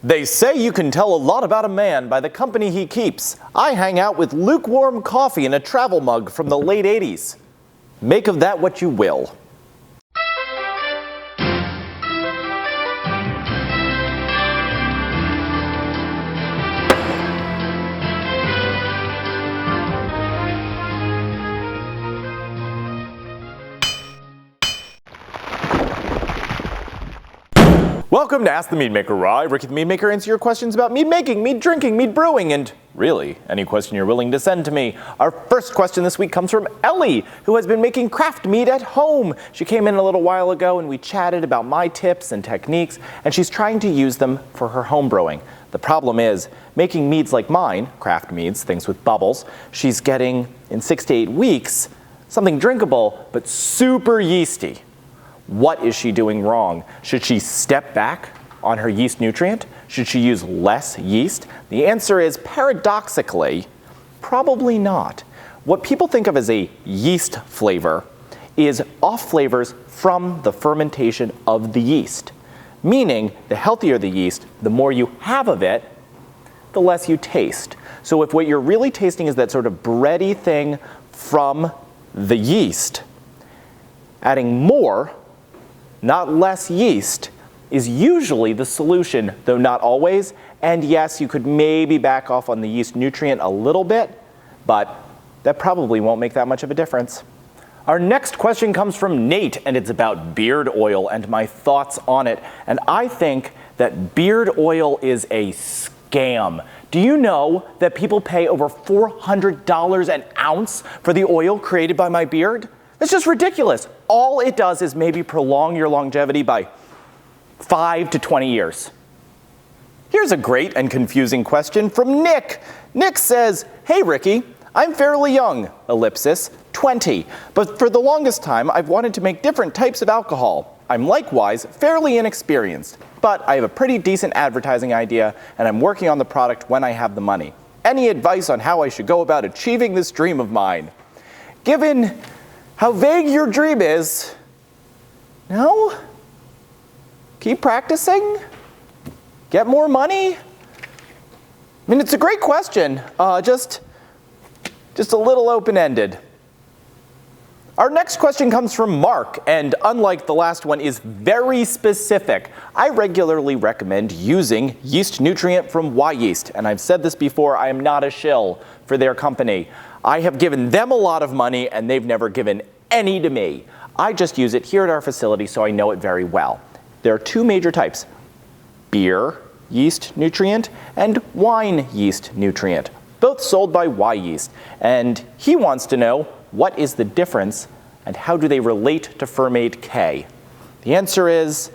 They say you can tell a lot about a man by the company he keeps. I hang out with lukewarm coffee in a travel mug from the late 80s. Make of that what you will. Welcome to Ask the Meadmaker, where I, Ricky the Meadmaker, answer your questions about mead making, mead drinking, mead brewing, and really, any question you're willing to send to me. Our first question this week comes from Ellie, who has been making craft mead at home. She came in a little while ago and we chatted about my tips and techniques, and she's trying to use them for her home brewing. The problem is, making meads like mine, craft meads, things with bubbles, she's getting, in 6 to 8 weeks, something drinkable, but super yeasty. What is she doing wrong? Should she step back on her yeast nutrient? Should she use less yeast? The answer is, paradoxically, probably not. What people think of as a yeast flavor is off flavors from the fermentation of the yeast. Meaning, the healthier the yeast, the more you have of it, the less you taste. So if what you're really tasting is that sort of bready thing from the yeast, adding more, not less yeast, is usually the solution, though not always. And yes, you could maybe back off on the yeast nutrient a little bit, but that probably won't make that much of a difference. Our next question comes from Nate, and it's about beard oil and my thoughts on it. And I think that beard oil is a scam. Do you know that people pay over $400 an ounce for the oil created by my beard? It's just ridiculous. All it does is maybe prolong your longevity by 5 to 20 years. Here's a great and confusing question from Nick. Nick says, "Hey Ricky, I'm fairly young, ellipsis, 20, but for the longest time I've wanted to make different types of alcohol. I'm likewise fairly inexperienced, but I have a pretty decent advertising idea and I'm working on the product when I have the money. Any advice on how I should go about achieving this dream of mine?" Given how vague your dream is, no? Keep practicing? Get more money? I mean, it's a great question, just a little open-ended. Our next question comes from Mark, and unlike the last one, is very specific. I regularly recommend using Yeast Nutrient from Wyeast, and I've said this before, I am not a shill for their company. I have given them a lot of money, and they've never given any to me. I just use it here at our facility, so I know it very well. There are two major types: beer yeast nutrient and wine yeast nutrient, both sold by Wyeast. And he wants to know, what is the difference and how do they relate to Fermaid K? The answer is,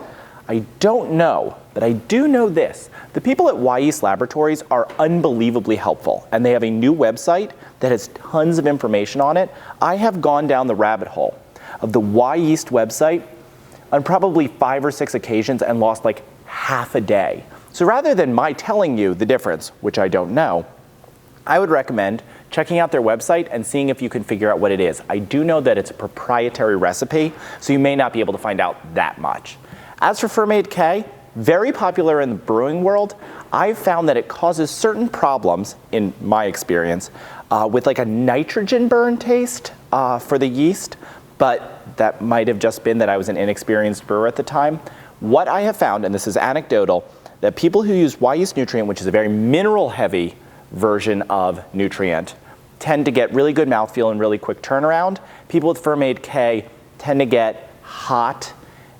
I don't know, but I do know this. The people at Wyeast Laboratories are unbelievably helpful, and they have a new website that has tons of information on it. I have gone down the rabbit hole of the Wyeast website on probably 5 or 6 occasions and lost like half a day. So rather than my telling you the difference, which I don't know, I would recommend checking out their website and seeing if you can figure out what it is. I do know that it's a proprietary recipe, so you may not be able to find out that much. As for Fermaid K, very popular in the brewing world, I've found that it causes certain problems, in my experience, with like a nitrogen burn taste for the yeast, but that might have just been that I was an inexperienced brewer at the time. What I have found, and this is anecdotal, that people who use Wyeast Nutrient, which is a very mineral-heavy version of nutrient, tend to get really good mouthfeel and really quick turnaround. People with Fermaid K tend to get hot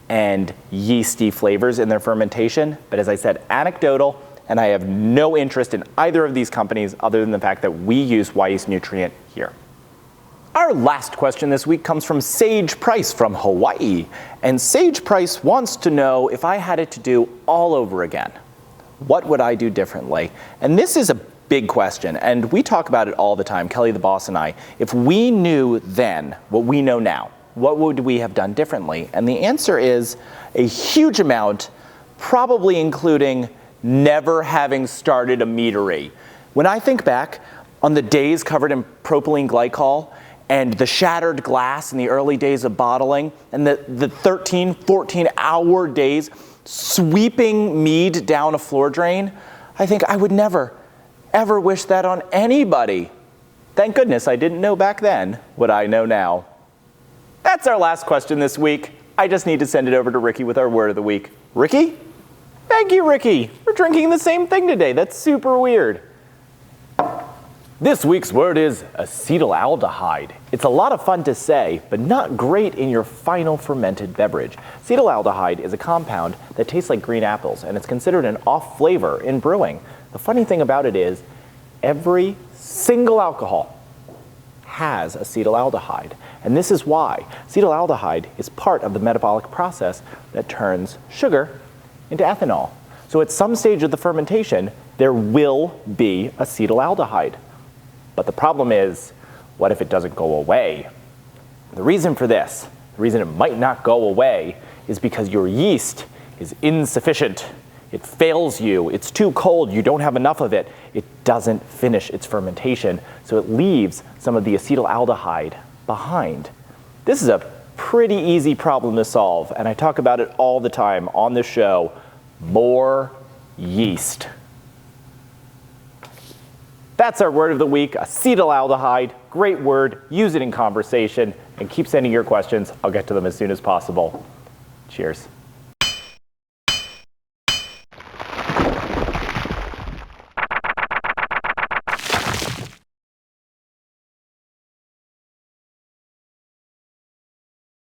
and yeasty flavors in their fermentation. But as I said, anecdotal, and I have no interest in either of these companies other than the fact that we use Wyeast Nutrient here. Our last question this week comes from Sage Price from Hawaii. And Sage Price wants to know, if I had it to do all over again, what would I do differently? And this is a big question, and we talk about it all the time, Kelly the boss and I. If we knew then what we know now, what would we have done differently? And the answer is a huge amount, probably including never having started a meadery. When I think back on the days covered in propylene glycol and the shattered glass in the early days of bottling and the 13, 14-hour days sweeping mead down a floor drain. I think I would never, ever wish that on anybody. Thank goodness I didn't know back then what I know now. That's our last question this week. I just need to send it over to Ricky with our word of the week. Ricky? Thank you, Ricky. We're drinking the same thing today. That's super weird. This week's word is acetaldehyde. It's a lot of fun to say, but not great in your final fermented beverage. Acetaldehyde is a compound that tastes like green apples, and it's considered an off flavor in brewing. The funny thing about it is, every single alcohol has acetaldehyde, and this is why. Acetaldehyde is part of the metabolic process that turns sugar into ethanol. So at some stage of the fermentation, there will be acetaldehyde. But the problem is, what if it doesn't go away? The reason for this, the reason it might not go away, is because your yeast is insufficient. It fails you, it's too cold, you don't have enough of it. It doesn't finish its fermentation, so it leaves some of the acetaldehyde behind. This is a pretty easy problem to solve, and I talk about it all the time on the show. More yeast. That's our word of the week, acetaldehyde. Great word, use it in conversation, and keep sending your questions. I'll get to them as soon as possible. Cheers.